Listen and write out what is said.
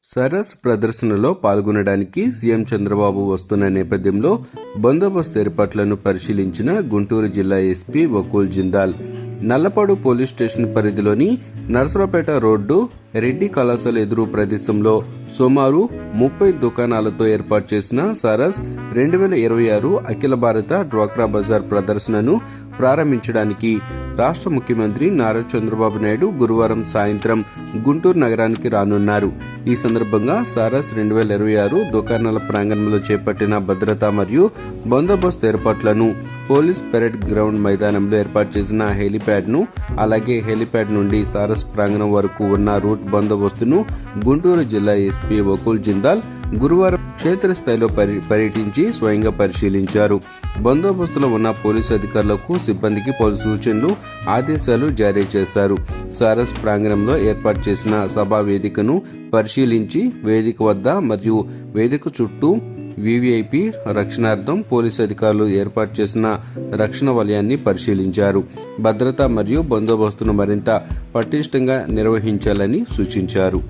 సరస్ ప్రదర్శనలో పాల్గొనడానికి సీఎం చంద్రబాబు వస్తున్న నేపథ్యంలో బందోబస్తు ఏర్పాట్లను పరిశీలించిన గుంటూరు జిల్లా SP Vakul Jindal Nallapadu police station పరిధిలోని నర్సరావుపేట రోడ్డు రెడ్డి కళాశాల ఎదురు ప్రదేశంలో సుమారు 30 దుకాణాలతో ఏర్పాటు చేసిన సరస్ 2026 అఖిల భారత డ్వాక్రా బజార్ ప్రదర్శనను ప్రారంభించడానికి రాష్ట్ర ముఖ్యమంత్రి నారా చంద్రబాబు నాయుడు గురువారం సాయంత్రం గుంటూరు నగరానికి రానున్నారు. ఈ సందర్భంగా సరస్ 2026 దుకాణాల ప్రాంగణంలో చేపట్టిన భద్రత మరియు బందోబస్తు ఏర్పాట్లను పోలీస్ పెరేడ్ గ్రౌండ్ మైదానంలో ఏర్పాటు చేసిన హెలిప్యాడ్ను, అలాగే హెలిప్యాడ్ నుండి సరస్ ప్రాంగణం వరకు ఉన్న రూట్ బందోబస్తును గుంటూరు జిల్లా ఎస్పీ వకూల్ జిందాల్ గురువారం క్షేత్రస్థాయిలో పర్యటించి స్వయంగా పరిశీలించారు. బందోబస్తులో ఉన్న పోలీసు అధికారులకు, సిబ్బందికి పలు సూచనలు, ఆదేశాలు జారీ చేశారు. సరస్ ప్రాంగణంలో ఏర్పాటు చేసిన సభా వేదికను పరిశీలించి వేదిక వద్ద మరియు వేదిక చుట్టూ వివిఐపి రక్షణార్థం పోలీసు అధికారులు ఏర్పాటు చేసిన రక్షణ వలయాన్ని పరిశీలించారు. భద్రత మరియు బందోబస్తును మరింత పటిష్టంగా నిర్వహించాలని సూచించారు.